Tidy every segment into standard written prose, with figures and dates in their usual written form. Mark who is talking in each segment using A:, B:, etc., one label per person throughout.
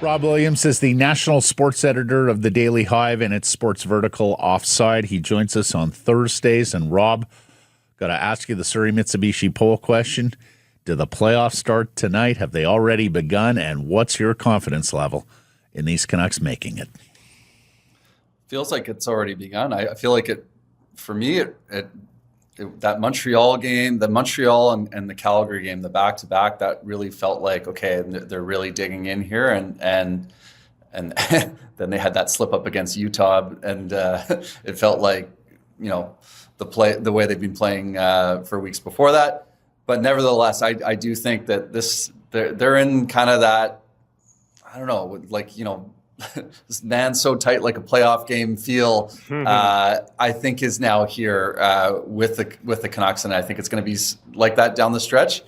A: Rob Williams is the national sports editor of the Daily Hive and its sports vertical Offside. He joins us on Thursdays. And Rob, got to ask you the Surrey Mitsubishi poll question. Do the playoffs start tonight? Have they already begun? And what's your confidence level in these Canucks making it?
B: Feels like it's already begun. I feel like for me, that Montreal game, the Montreal and the Calgary game, the back-to-back, that really felt like, okay, they're really digging in here. And then they had that slip up against Utah, and it felt like, the way they've been playing for weeks before that. But nevertheless, I do think that they're in kind of that, I don't know, this man so tight like a playoff game feel. I think is now here with the Canucks, and I think it's going to be like that down the stretch.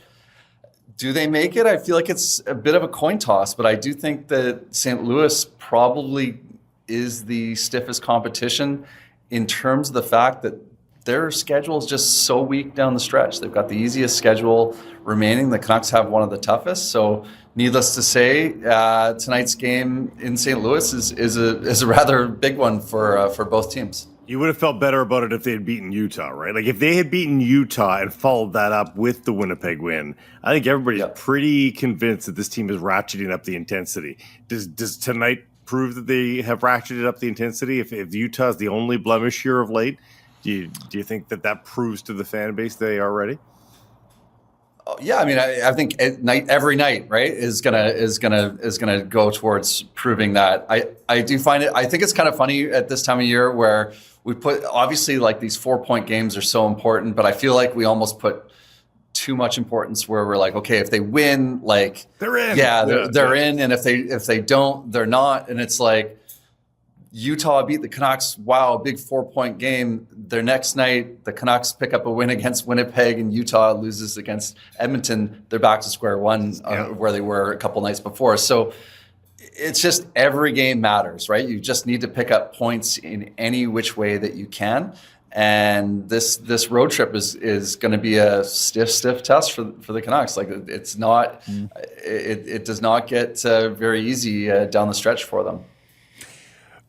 B: Do they make it? I feel like it's a bit of a coin toss, but I do think that St. Louis probably is the stiffest competition in terms of the fact that their schedule is just so weak down the stretch. They've got the easiest schedule remaining. The Canucks have one of the toughest. So needless to say, tonight's game in St. Louis is a rather big one for both teams.
C: You would have felt better about it if they had beaten Utah, right? Like if they had beaten Utah and followed that up with the Winnipeg win, I think everybody's pretty convinced that this team is ratcheting up the intensity. Does tonight prove that they have ratcheted up the intensity? If Utah is the only blemish here of late, do you think that proves to the fan base they are ready?
B: Yeah, I mean, I think every night, right, is gonna go towards proving that. I do find it. I think it's kind of funny at this time of year where we put, obviously, like, these 4-point games are so important, but I feel like we almost put too much importance where we're like, okay, if they win, like,
C: they're in.
B: Yeah, they're in, and if they don't, they're not. And it's like, Utah beat the Canucks. Wow, a big 4-point game. Their next night, the Canucks pick up a win against Winnipeg, and Utah loses against Edmonton. They're back to square one where they were a couple nights before. So it's just every game matters, right? You just need to pick up points in any which way that you can. And this road trip is going to be a stiff test for the Canucks. Like, it's not, it does not get very easy down the stretch for them.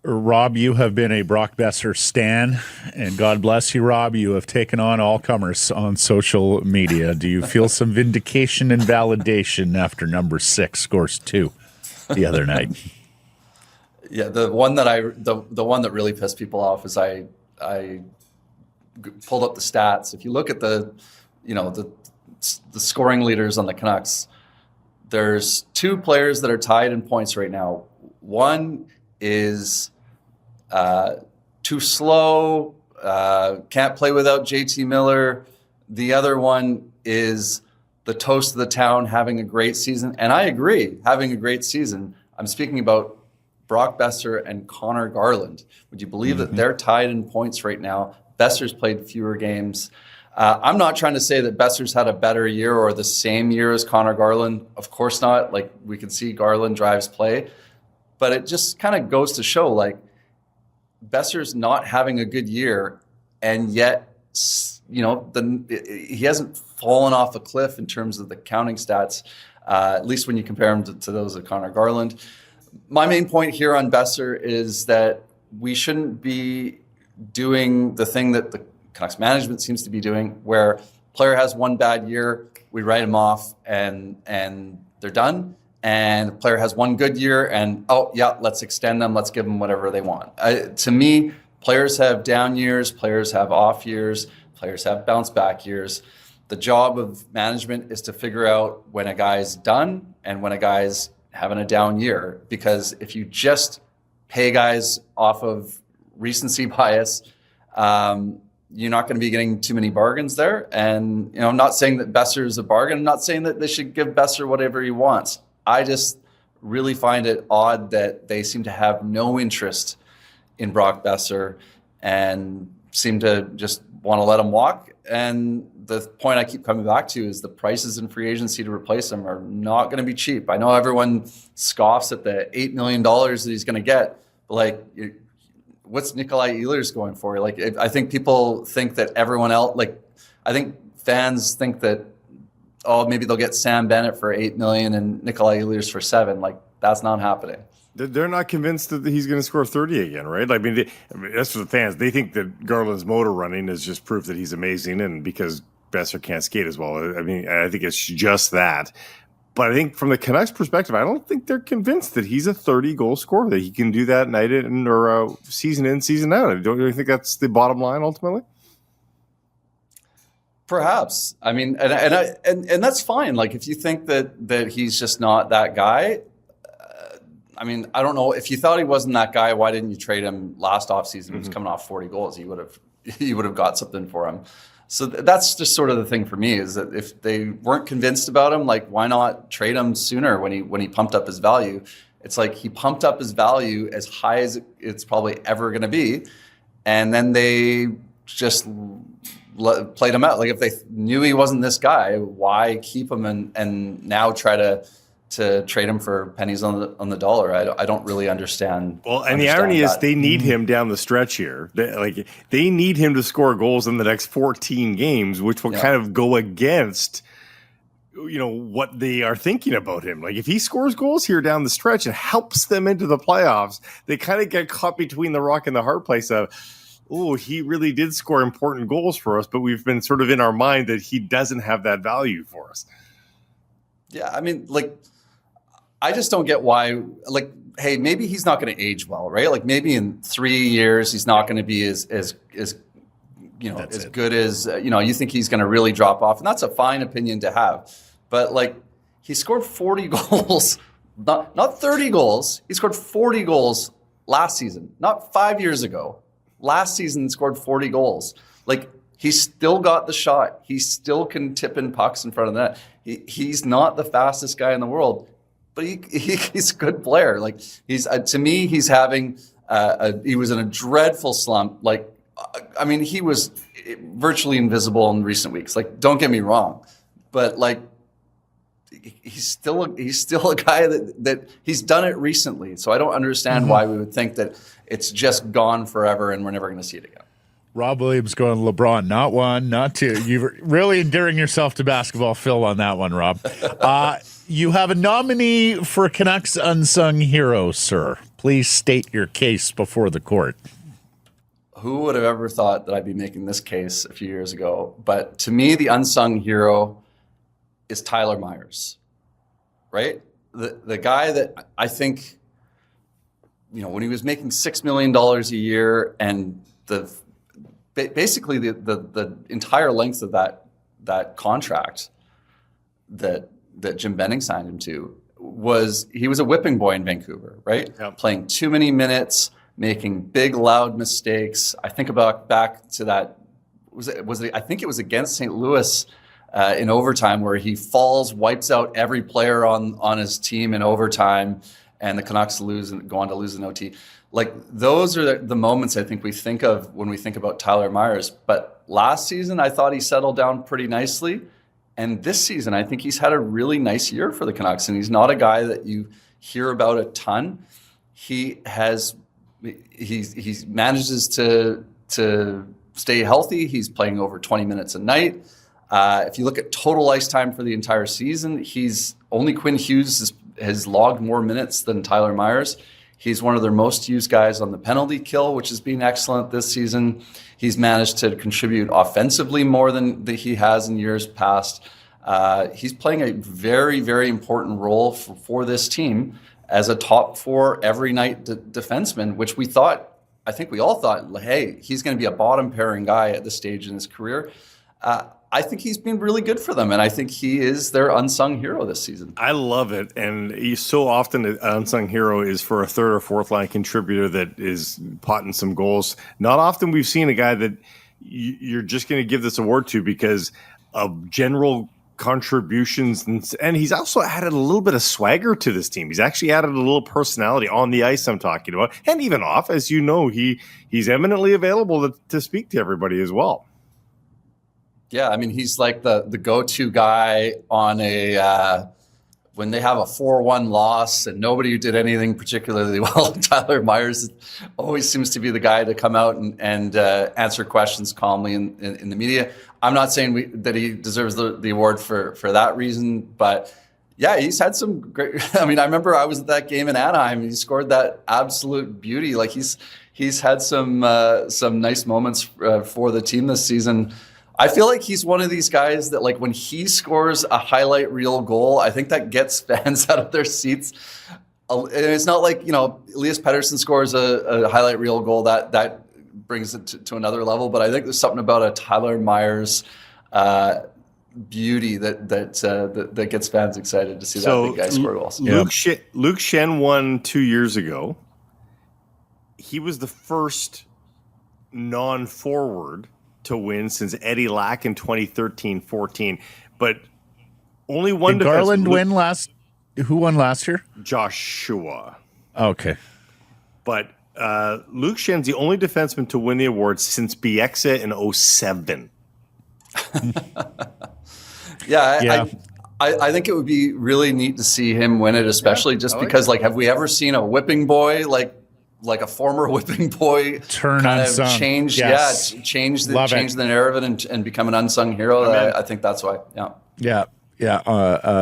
A: Rob, you have been a Brock Boeser stan, and God bless you, Rob. You have taken on all comers on social media. Do you feel some vindication and validation after number 6 scores 2 the other night?
B: Yeah, the one that really pissed people off is I pulled up the stats. If you look at the scoring leaders on the Canucks, there's 2 players that are tied in points right now. One is too slow, can't play without JT Miller. The other one is the toast of the town, having a great season. And I agree, having a great season. I'm speaking about Brock Boeser and Connor Garland. Would you believe that they're tied in points right now? Boeser's played fewer games. I'm not trying to say that Boeser's had a better year or the same year as Connor Garland. Of course not. Like, we can see Garland drives play. But it just kind of goes to show, like, Boeser's not having a good year, and yet, he hasn't fallen off a cliff in terms of the counting stats, at least when you compare him to those of Connor Garland. My main point here on Boeser is that we shouldn't be doing the thing that the Canucks management seems to be doing, where player has one bad year, we write him off, and they're done. And the player has one good year, and let's extend them. Let's give them whatever they want. To me, players have down years, players have off years, players have bounce back years. The job of management is to figure out when a guy's done and when a guy's having a down year. Because if you just pay guys off of recency bias, you're not going to be getting too many bargains there. And I'm not saying that Boeser is a bargain. I'm not saying that they should give Boeser whatever he wants. I just really find it odd that they seem to have no interest in Brock Boeser and seem to just want to let him walk. And the point I keep coming back to is the prices in free agency to replace him are not going to be cheap. I know everyone scoffs at the $8 million that he's going to get, but, like, what's Nikolai Ehlers going for? Like, I think people think that everyone else, like, I think fans think that, maybe they'll get Sam Bennett for $8 million and Nikolai Ehlers for $7 million. Like, That's not happening.
C: They're not convinced that he's going to score 30 again, right? I mean, as for the fans, they think that Garland's motor running is just proof that he's amazing, and because Boeser can't skate as well. I mean, I think it's just that. But I think from the Canucks' perspective, I don't think they're convinced that he's a 30-goal scorer, that he can do that night in or season in, season out. Don't you think that's the bottom line ultimately?
B: Perhaps. I mean, and that's fine. Like, if you think that he's just not that guy, I mean, I don't know. If you thought he wasn't that guy, why didn't you trade him last offseason? He was coming off 40 goals. You would have got something for him. So that's just sort of the thing for me, is that if they weren't convinced about him, like, why not trade him sooner when he pumped up his value? It's like he pumped up his value as high as it's probably ever going to be, and then they just played him out. Like, if they knew he wasn't this guy, why keep him and now try to trade him for pennies on the dollar? I don't really understand.
C: Well, and the irony is they need him down the stretch here. They need him to score goals in the next 14 games, which will kind of go against what they are thinking about him. Like, if he scores goals here down the stretch and helps them into the playoffs, they kind of get caught between the rock and the hard place of, oh, he really did score important goals for us, but we've been sort of in our mind that he doesn't have that value for us.
B: Yeah, I mean, like, I just don't get why, like, hey, maybe he's not going to age well, right? Like, maybe in 3 years, he's not going to be as good as, you think he's going to really drop off. And that's a fine opinion to have. But, like, he scored 40 goals, not 30 goals. He scored 40 goals last season, not 5 years ago. Last season, scored 40 goals. Like, he's still got the shot. He still can tip in pucks in front of the net. He's not the fastest guy in the world, but he's a good player. Like, he's to me, he's having he was in a dreadful slump. Like, I mean, he was virtually invisible in recent weeks. Like, don't get me wrong, but, like, he's still a guy that he's done it recently. So I don't understand why we would think that it's just gone forever and we're never going to see it again.
A: Rob Williams going LeBron, not one, not two. You're really endearing yourself to basketball, Phil, on that one, Rob. You have a nominee for Canucks Unsung Hero, sir. Please state your case before the court.
B: Who would have ever thought that I'd be making this case a few years ago? But to me, the unsung hero is Tyler Myers, right? The guy that I think, when he was making $6 million a year and basically the entire length of that contract that Jim Benning signed him to he was a whipping boy in Vancouver, right? Yep. Playing too many minutes, making big, loud mistakes. I think about back to that. I think it was against St. Louis in overtime where he falls, wipes out every player on his team in overtime, and the Canucks lose and go on to lose in OT. Like, those are the moments I think we think of when we think about Tyler Myers. But last season, I thought he settled down pretty nicely. And this season, I think he's had a really nice year for the Canucks. And he's not a guy that you hear about a ton. He manages to stay healthy. He's playing over 20 minutes a night. If you look at total ice time for the entire season, only Quinn Hughes has logged more minutes than Tyler Myers. He's one of their most used guys on the penalty kill, which has been excellent this season. He's managed to contribute offensively more than he has in years past. He's playing a very, very important role for this team as a top four every night defenseman, which I think we all thought, hey, he's going to be a bottom pairing guy at this stage in his career. I think he's been really good for them, and I think he is their unsung hero this season.
C: I love it, and he's so often an unsung hero is for a third or fourth line contributor that is potting some goals. Not often we've seen a guy that you're just going to give this award to because of general contributions, and he's also added a little bit of swagger to this team. He's actually added a little personality on the ice I'm talking about, and even off. As you know, he's eminently available to speak to everybody as well.
B: Yeah, I mean, he's like the go-to guy on when they have a 4-1 loss and nobody did anything particularly well. Tyler Myers always seems to be the guy to come out and answer questions calmly in the media. I'm not saying that he deserves the award for that reason, but Yeah, he's had some great. I mean, I remember I was at that game in Anaheim. He scored that absolute beauty. Like he's had some nice moments for the team this season. I feel like he's one of these guys that, like, when he scores a highlight reel goal, I think that gets fans out of their seats. And it's not like, Elias Pettersson scores a highlight reel goal that brings it to another level. But I think there's something about a Tyler Myers beauty that gets fans excited to see that big guy score goals.
C: Luke Schenn won 2 years ago. He was the first non-forward to win since Eddie Lack in 2013-14, but only one.
A: Did Garland win last? Who won last year?
C: Joshua.
A: Okay,
C: but Luke Schenn's the only defenseman to win the award since Bieksa in 2007.
B: Yeah. I think it would be really neat to see him win it, especially because, like, have we ever seen a whipping boy like a former whipping boy
A: turn
B: kind
A: unsung.
B: Of change?
A: Yes.
B: Change the narrative and become an unsung hero. I think that's why. Yeah.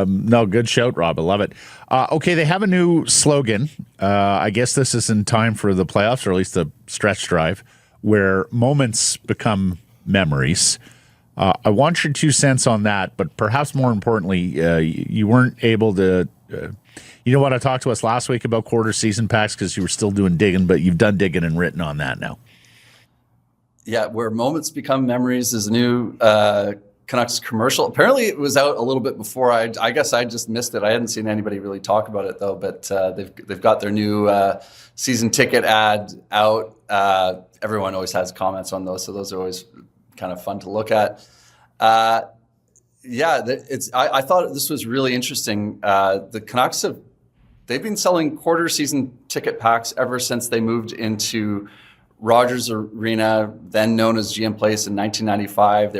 A: No, good shout, Rob. I love it. Okay, they have a new slogan. I guess this is in time for the playoffs, or at least the stretch drive, where moments become memories. I want your 2 cents on that, but perhaps more importantly, you weren't able to. You want to talk to us last week about quarter season packs because you were still doing digging, but you've done digging and written on that now.
B: Yeah, where moments become memories is a new Canucks commercial. Apparently, it was out a little bit before. I guess I just missed it. I hadn't seen anybody really talk about it though. But they've got their new season ticket ad out. Everyone always has comments on those, so those are always kind of fun to look at. I thought this was really interesting. The Canucks they've been selling quarter season ticket packs ever since they moved into Rogers Arena, then known as GM Place, in 1995.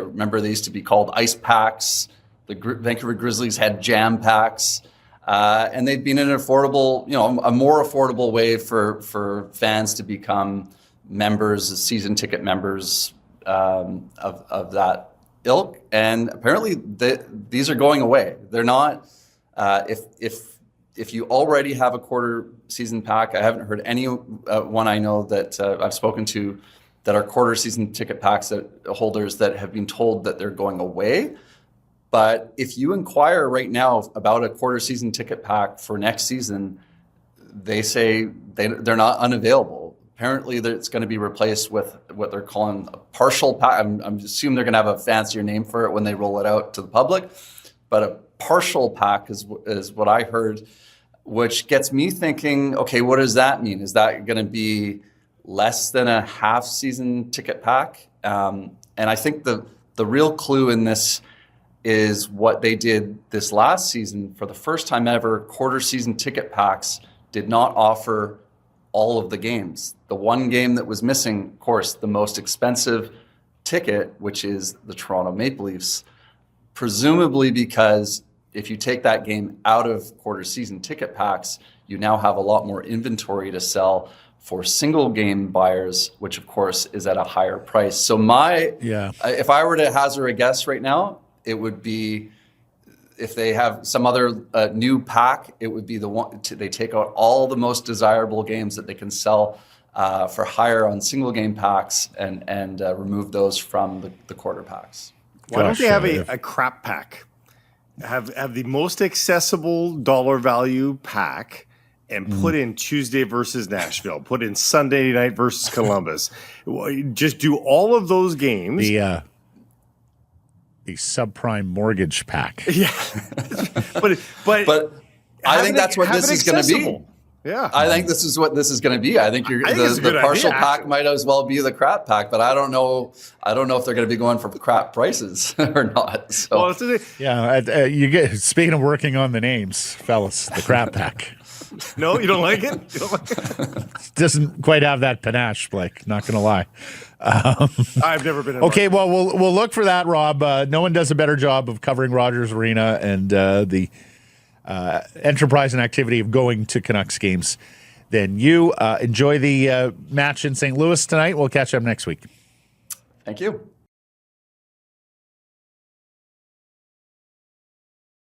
B: They used to be called Ice Packs. The Vancouver Grizzlies had Jam Packs. And they've been an affordable, a more affordable way for fans to become members, season ticket members of that ilk. And apparently these are going away. They're not, if you already have a quarter season pack, I haven't heard any one I know that I've spoken to that are quarter season ticket packs holders that have been told that they're going away. But if you inquire right now about a quarter season ticket pack for next season, they say they're not unavailable. Apparently, it's going to be replaced with what they're calling a partial pack. I'm assuming they're going to have a fancier name for it when they roll it out to the public. But a partial pack is what I heard, which gets me thinking, okay, what does that mean? Is that going to be less than a half season ticket pack? And I think the real clue in this is what they did this last season. For the first time ever, quarter season ticket packs did not offer all of the games. The one game that was missing, of course, the most expensive ticket, which is the Toronto Maple Leafs, presumably because if you take that game out of quarter season ticket packs, you now have a lot more inventory to sell for single game buyers, which of course is at a higher price. So if I were to hazard a guess right now, it would be, if they have some other new pack, it would be the one they take out all the most desirable games that they can sell for higher on single game packs and remove those from the quarter packs.
C: Why don't they have a crap pack? Have the most accessible dollar value pack and put in Tuesday versus Nashville, put in Sunday night versus Columbus. Just do all of those games.
A: The subprime mortgage pack.
C: Yeah, but
B: I think that's what this is going to be.
C: Yeah,
B: I think this is what this is going to be. I think the partial pack might as well be the crap pack, but I don't know if they're going to be going for crap prices or not. So.
A: Well, you get, speaking of working on the names, fellas, the crap pack.
C: No, you don't like it?
A: Doesn't quite have that panache, Blake. Not going to lie.
C: I've never been.
A: Okay, well, we'll look for that, Rob. No one does a better job of covering Rogers Arena and the enterprise and activity of going to Canucks games than you. Enjoy the match in St. Louis tonight. We'll catch up next week.
B: Thank you.